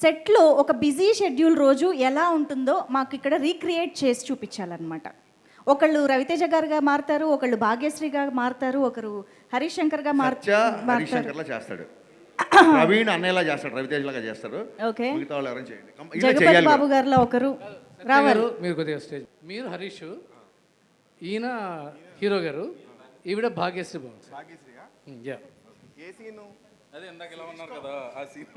సెట్లో ఒక busy schedule రోజు ఎలా ఉంటుందో మాకు ఇక్కడ రీక్రియేట్ చేసి చూపించాలన్నమాట. ఒకళ్ళు రవితేజ గారుగా మారుతారు, ఒకళ్ళు భాగ్యశ్రీగా మారుతారు, ఒకరు హరీష్ శంకర్గా మారుతారు, చేస్తాడు ప్రవీణ్ అన్నయ్యలా చేస్తాడు, రవితేజలాగా చేస్తాడు. ఓకే, మిగతా వాళ్ళు ఎవరైనా చేయండి. జగపతి బాబు గారిలో ఒకరు రావాలి. మీరు కొద్దిగా స్టేజ్, మీరు హరీష్, ఈయన హీరో గారు, ఈవిడ భాగ్యశ్రీ బాబు. ఏ సీను? అదే ఇందాక ఇలా ఉన్నారు కదా ఆ సీన్.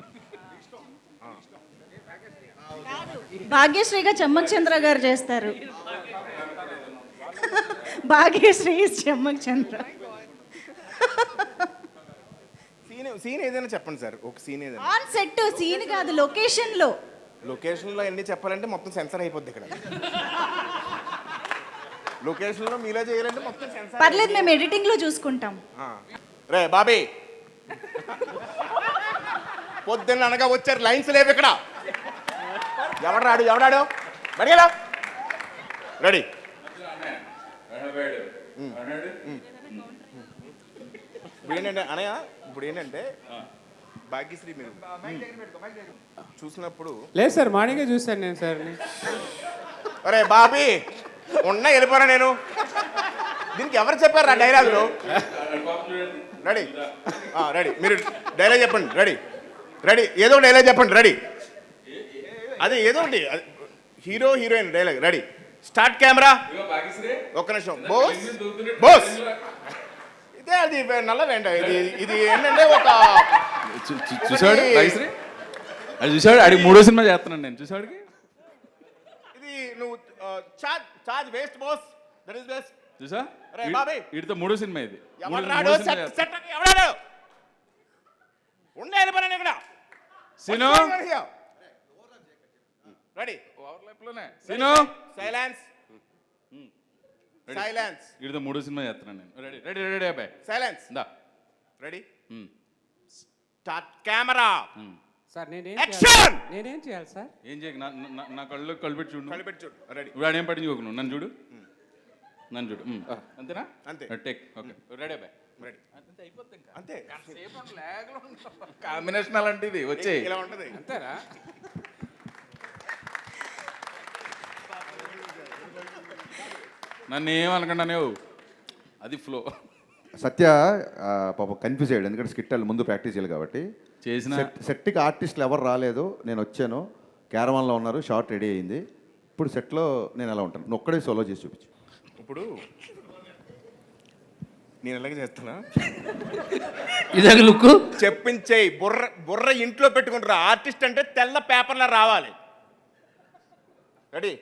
భాగ్యశ్రీగా చెమ్మక్ చంద్ర గారు చేస్తారు. భాగ్యశ్రీ చెమ్మక్ చంద్ర. సీన్ ఏదైనా చెప్పండి సార్, ఒక సీన్ ఏదైనా. ఆన్ సెట్ సీన్ కాదు, లొకేషన్ లో. లొకేషన్ లో ఎన్ని చెప్పాలంటే మొత్తం సెన్సర్ అయిపోద్ది ఇక్కడ. లొకేషన్ లో మీలో చేయాలంటే మొత్తం సెన్సర్. పర్లేదు, మేము ఎడిటింగ్ లో చూసుకుంటాం. రే బాబీ, పొద్దున్న అనగా వచ్చారు, లైన్స్ లేవు ఇక్కడ. ఎవడాడు బడిగలా రెడీ. ఇప్పుడు ఏంటంటే అనయ్య, ఇప్పుడు ఏంటంటే భాగ్యశ్రీ మీరు చూసినప్పుడు లేదు సార్, మార్నింగే చూశాను నేను సార్. అరే బాబీ ఉన్నా వెళ్ళిపోరా నేను. దీనికి ఎవరు చెప్పారు ఆ డైలాగులు? రెడీ రెడీ, మీరు డైలాగ్ చెప్పండి. రెడీ ఏదో ఒక డైలాగ్ చెప్పండి. రెడీ, అదే ఏదో ఒకటి, hero heroine dialogue. Ready, start camera. ఒక్క నిమిషం. బోస్ ఇదే, అది నల్ల వెంట. ఇది ఏంటంటే ఒక చూసాడు అది చూసాడు, అడిగి 3వ సినిమా చేస్తున్నాను నేను. చూసాడుకి ఇది నువ్వు charge waste boss, that is best. చూసా వీటితో 3వ సినిమా ఇది. ఎవడాడు ఉండే వెళ్ళిపోయాను ఇక్కడ. Scene ready, scene silence. వీటితో 3వ సినిమా చేస్తున్నాను నేను. రెడీ అబ్బాయి, సైలెన్స్. దా ready, start camera. Sir action. నేనేం చేయాలి సార్? ఏం చేయక నా కళ్ళు కలిపెట్టి చూడు. రెడీ, ఇప్పుడు ఆడేం పట్టించుకోకు, నువ్వు నన్ను చూడు. అంతేనా? అంతే. టేక్. ఓకే, రెడీ అబ్బాయి. రెడీ, అంతే అయిపోద్ది. ఇంకా అంతే. కాంబినేషన్ అలాంటిది వచ్చే ఇలా ఉంటది. అంతేనా? నన్ను ఏమనకుండా అది ఫ్లో. సత్య పాప కన్ఫ్యూజ్ అయ్యాడు, ఎందుకంటే స్కిట్ ముందు ప్రాక్టీస్ చేయాలి కాబట్టి. చేసిన సెట్కి ఆర్టిస్టులు ఎవరు రాలేదు, నేను వచ్చాను, క్యారవాన్లో ఉన్నారు, షార్ట్ రెడీ అయింది. ఇప్పుడు సెట్లో నేను ఎలా ఉంటాను, నువ్వు ఒక్కడే సోలో చేసి చూపించు. ఇప్పుడు నేను ఎలాగ చేస్తున్నా, ఇదే లుక్ చెప్పించేయి. బుర్ర ఇంట్లో పెట్టుకుంటారు. ఆర్టిస్ట్ అంటే తెల్ల పేపర్లో రావాలి. Ready,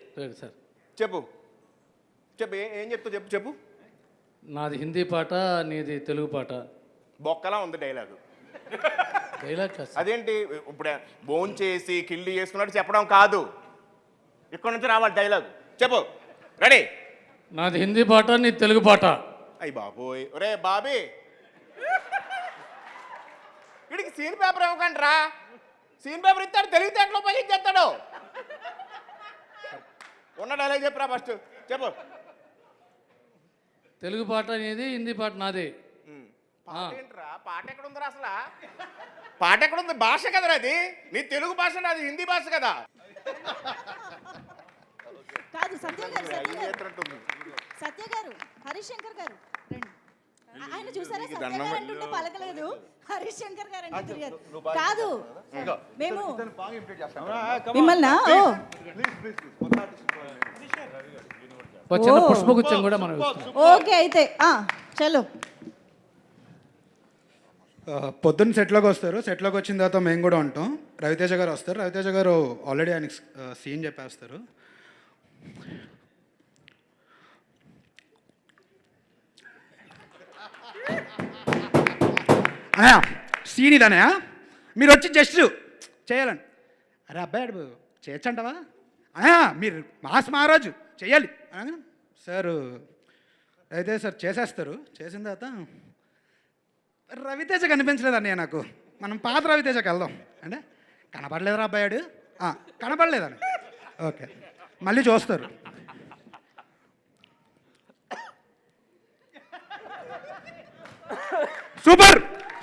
sir. చెప్పు ఏం చెప్తావు, చెప్పు. నాది హిందీ పాట, నీది తెలుగు పాట. బొక్కలా ఉంది డైలాగు. డైలాగ్ అదేంటి, ఇప్పుడు బోన్ చేసి కిల్లి చేసుకున్నట్టు చెప్పడం కాదు, ఇక్కడ నుంచి రావాలి డైలాగు. చెప్పు. రెడీ, నాది హిందీ పాట, నీది తెలుగు పాట. అయ్యి బాబోయ్, ఒరే బాబీ, వీడికి సీన్ పేపర్ ఇవ్వకండి రా. సీన్ పేపర్ ఇస్తాడు, తెలివితేటలో ఉపయోగించేస్తాడు. ఉన్న డైలాగ్ చెప్పురా ఫస్ట్. చెప్పు. తెలుగు పాట నీది, హిందీ పాట నాది. పాట ఏంట్రా, పాట ఎక్కడ ఉందిరా అసలు? పాట ఎక్కడ ఉంది? భాష కదరా అది. నీ తెలుగు భాష, అది హిందీ భాష కదా. కాదు, సత్య గారు హరీష్ శంకర్ గారు రండి. ఆయన చూసారా, సత్య గారు అంటుంటే పలకలేదు, హరీష్ శంకర్ గారు అంటే తిరిగారు. కాదు, మేము మిమ్మల్ని చిన్న పుష్పగుచ్చం కూడా మనం. ఓకే, అయితే చలో. పొద్దున్న సెట్లోకి వస్తారు, సెట్లోకి వచ్చిన తర్వాత మేము కూడా ఉంటాం. రవితేజ గారు వస్తారు, రవితేజ గారు ఆల్రెడీ ఆయనకి సీన్ చెప్పేస్తారు. అన్నయ్య సీన్ ఇదన్నయ్య, మీరు వచ్చి జస్ట్ చేయాలని. అరే అబ్బాయి చేయొచ్చంటవా అన్నయ్య, మీరు మాస్ మహారాజు చేయాలి సార్. అయితే సార్ చేసేస్తారు. చేసిన తర్వాత రవితేజ కనిపించలేదు అన్నయ్య నాకు. మనం పాత రవితేజకి వెళ్దాం అంటే, కనపడలేదురా అబ్బాయాడు, కనపడలేదని. ఓకే, మళ్ళీ చూస్తారు.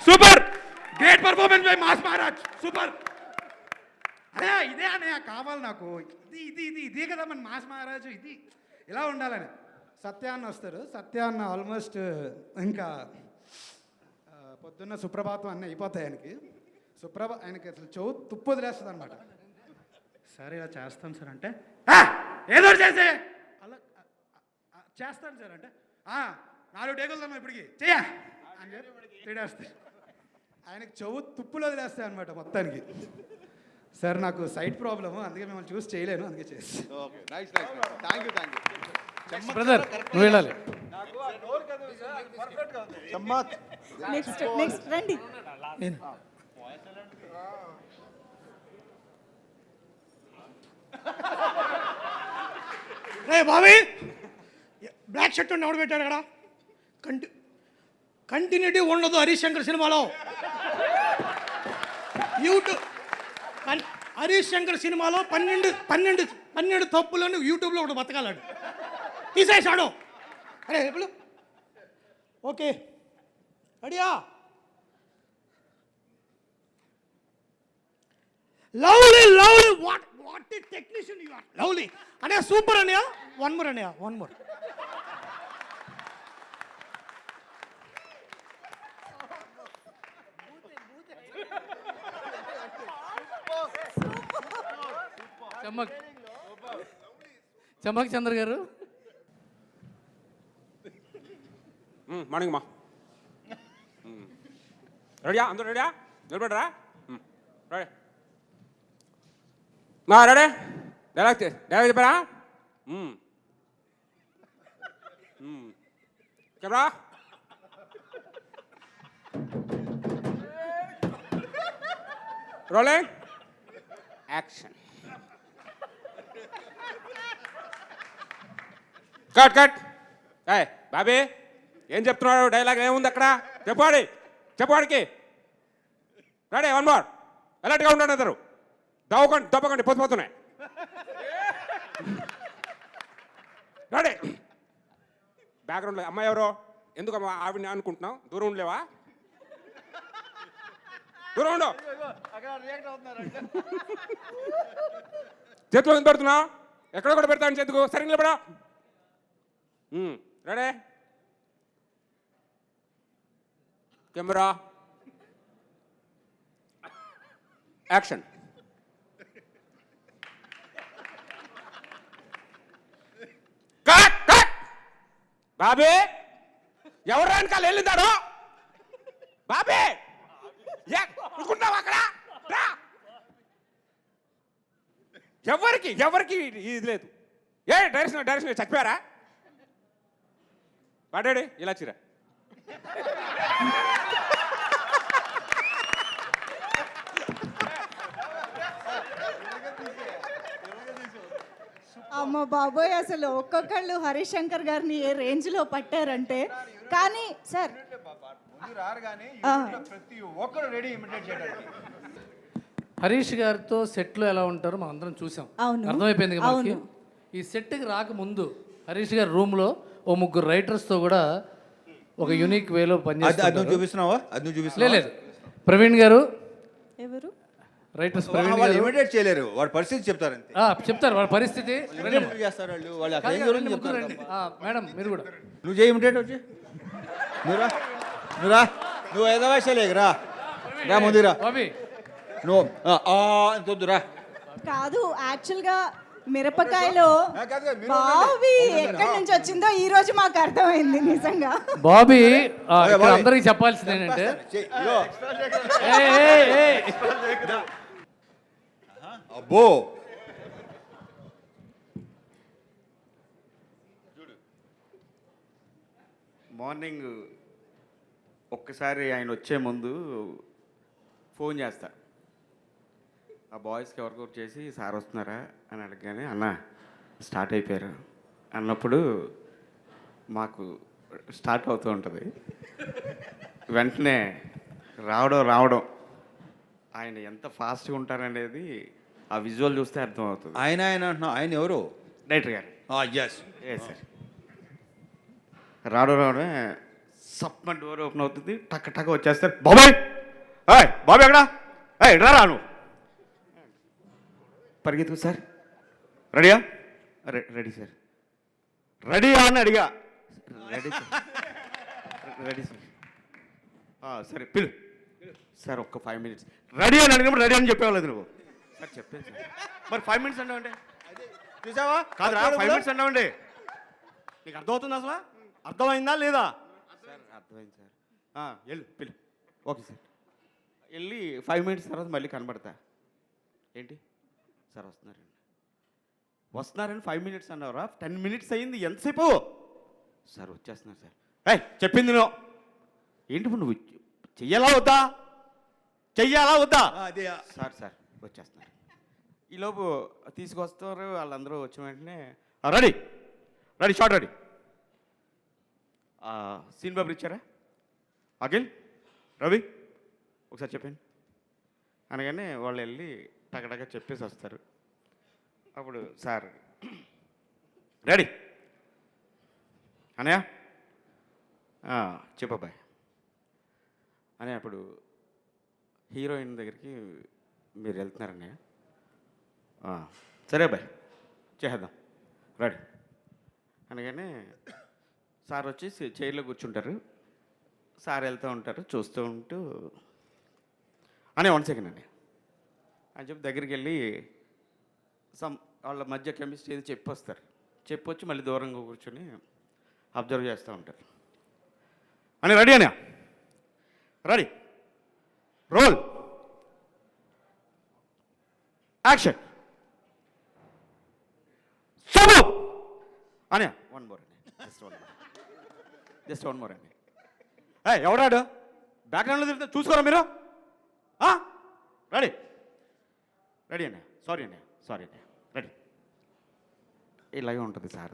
Super, great performance by mass Maharaj, super. ఇదే అన్నయ్య కావాలి నాకు, ఇది ఇది ఇది ఇదే కదా మన మాస్ మహారాజు, ఇది ఇలా ఉండాలని. సత్యాన్న వస్తారు. సత్యాన్న ఆల్మోస్ట్ ఇంకా పొద్దున్న సుప్రభాతం అన్నీ అయిపోతాయి ఆయనకి. ఆయనకి అసలు చెవు తుప్పు వదిలేస్తుంది అనమాట. సార్ ఇలా చేస్తాను సార్ అంటే, ఏదో చేసే అలా చేస్తాను సార్ అంటే, 4 టేకులు తను ఇప్పటికి చెయ్య అని చెప్పి తిడేస్తాయి. ఆయనకి చెవు తుప్పులు వదిలేస్తాయి అనమాట మొత్తానికి. సార్ నాకు సైట్ ప్రాబ్లము, అందుకే మిమ్మల్ని చూసి చేయలేను, అందుకే చేసి. బ్రదర్ నువ్వు వెళ్ళాలి. నెక్స్ట్ రండి. రే బాబీ, బ్లాక్ షర్ట్ ఎవడు పెట్టాడు అక్కడ? కంటిన్యూటీ ఉండదు హరీష్ శంకర్ సినిమాలో. యూట్యూబ్ హరీష్ శంకర్ సినిమాలో 12 తప్పులను యూట్యూబ్లో ఒకటి బతకాలాడు, తీసేసాడు. అరే ఇప్పుడు ఓకే రెడీయా? Lovely lovely, what a technician you are. Lovely అనే సూపర్ అన్నయ్య. వన్ మోర్ అన్నయ్య, one more. Chammak Chandra garu. Morning మా రెడీయా? అందరూ రెడీయా? నిలబడరా? రెడీ మా రెడీ? డైలాగ్ చెప్పారా? Camera rolling action. Cut cut. Bobby ఏం చెప్తున్నాడు? డైలాగ్ ఏముంది అక్కడ? చెప్పాడికి. Ready, one more. అలర్ట్గా ఉండండి అందరు. దవ్వకండి పొద్దుపోతున్నాయి. రెడీ. బ్యాక్గ్రౌండ్లో అమ్మాయి ఎవరో? ఎందుకు అమ్మా ఆవిడని అనుకుంటున్నావు? దూరం ఉండలేవా? దూరం ఉండు. చేతిలో ఎందుకు పెడుతున్నావు? ఎక్కడ కూడా పెడతాను చేతుకు. సరిగ్గా నిలబడా. Ready, camera action. Cut cut. Bobby ఎవరు వెనకాల వెళ్ళిందాడు? బాబీ అనుకుంటావు అక్కడ? ఎవరికి ఇది లేదు. డైరెక్షన్ చచ్చిపోయారా? పాడాడు ఇలా చిరా. అమ్మ బాబోయ్, అసలు ఒక్కొక్కళ్ళు హరీష్ శంకర్ గారిని ఏ రేంజ్లో పట్టారంటే. కానీ సార్ హరీష్ గారితో సెట్లో ఎలా ఉంటారో మనం అందరం చూసాం, అర్థమైపోయింది కదా మనకి. ఈ సెట్కి రాకముందు హరీష్ గారి రూమ్లో ఓ 3 రైటర్స్తో కూడా ఒక యూనిక్ వేలో పనిచేస్తారు. చూపిస్తున్నావా? లేదు, ప్రవీణ్ గారు ఎవరు రైటర్స్? ప్రవీణ్ గారు ఇమిటేట్ చేయలేరు, వాడి పరిస్థితి చెప్తారు. చెప్తారు వాళ్ళ పరిస్థితి. చేస్తారు మేడం మీరు కూడా నువ్వు చేయి ఇమిటేట్ వచ్చి నువ్వు ఐదో వయసులేరా ముందురా బాబీ. నువ్వు రా. కాదు, యాక్చువల్గా మిరపకాయలో బాబీ ఎక్కడి నుంచి వచ్చిందో ఈ రోజు మాకు అర్థమైంది నిజంగా. బాబీ అందరికి చెప్పాల్సింది ఏంటంటే, అబ్బో మార్నింగ్ ఒక్కసారి ఆయన వచ్చే ముందు ఫోన్ చేస్తా. ఆ బాయ్స్కి ఎవరికొకరు చేసి సార్ వస్తున్నారా అని అడగగానే అన్న స్టార్ట్ అయిపోయారు అన్నప్పుడు మాకు స్టార్ట్ అవుతూ ఉంటుంది. వెంటనే రావడం ఆయన ఎంత ఫాస్ట్గా ఉంటారనేది ఆ విజువల్ చూస్తే అర్థం అవుతుంది. ఆయన అంటున్నావు, ఆయన ఎవరు? డైరెక్టర్ గారు. ఏ సార్ రావడమే సప్మ డోర్ ఓపెన్ అవుతుంది, టక్ వచ్చేస్తారు. బాబాయ్ బాబాయ్ ఎక్కడా? ఎక్కడా రాను పరిగెత్తుకు సార్. రెడీయా? Ready sir. రెడీయా అని అడిగా. Ready sir. Ready sir. సరే పిలు సార్. ఒక్క 5 minutes. రెడీ అని అడిగినప్పుడు రెడీ అని చెప్పేవాళ్ళు నువ్వు. సార్ చెప్పాను సార్. మరి 5 minutes అన్నావండి. చూసావా? కాదురా 5 minutes అన్నావండి. నీకు అర్థమవుతుంది అసలు? అర్థమైందా లేదా? సార్ అర్థమైంది సార్. వెళ్ళు పిలు. Okay sir. వెళ్ళి 5 minutes తర్వాత మళ్ళీ కనబడతా. ఏంటి సార్ వస్తున్నారని 5 minutes అన్నారా? 10 minutes అయింది. ఎంతసేపు? సార్ వచ్చేస్తున్నారు సార్. చెప్పింది నువ్వు ఏంటి ఇప్పుడు నువ్వు చెయ్యాలా వద్దా? చెయ్యాలా వద్దా? సార్ వచ్చేస్తున్నారు. ఈలోపు తీసుకొస్తారు. వాళ్ళందరూ వచ్చిన వెంటనే ready ready short ready. Scene paper ఇచ్చారా? అఖిల్, రవి ఒకసారి చెప్పండి అనగానే వాళ్ళు వెళ్ళి టగటగా చెప్పేసి వస్తారు. అప్పుడు సార్ రెడీ అనయా చెప్పబ్బాయి అని. అప్పుడు హీరోయిన్ దగ్గరికి మీరు వెళ్తున్నారన్నయ్య. సరే అబ్బాయి చేద్దాం రెడీ అనగానే సార్ వచ్చి చైర్లో కూర్చుంటారు. సార్ వెళ్తూ ఉంటారు. చూస్తూ ఉంటూ అనే 1 second అండి అని చెప్పి దగ్గరికి వెళ్ళి వాళ్ళ మధ్య కెమిస్ట్రీ ఏది చెప్పొస్తారు. చెప్పొచ్చి మళ్ళీ దూరంగా కూర్చొని అబ్జర్వ్ చేస్తూ ఉంటారు. అని రెడీ అనే రెడీ రోల్ యాక్షన్ శుభు అనే 1 more అండి. జస్ట్ వన్ మోర్ అండి. ఎవడాడు బ్యాక్గ్రౌండ్లో తిరుగుతా చూసుకోరా మీరు? రెడీ రెడీ అన్న. సారీ అన్న రెడీ. ఇలాగే ఉంటుంది సార్.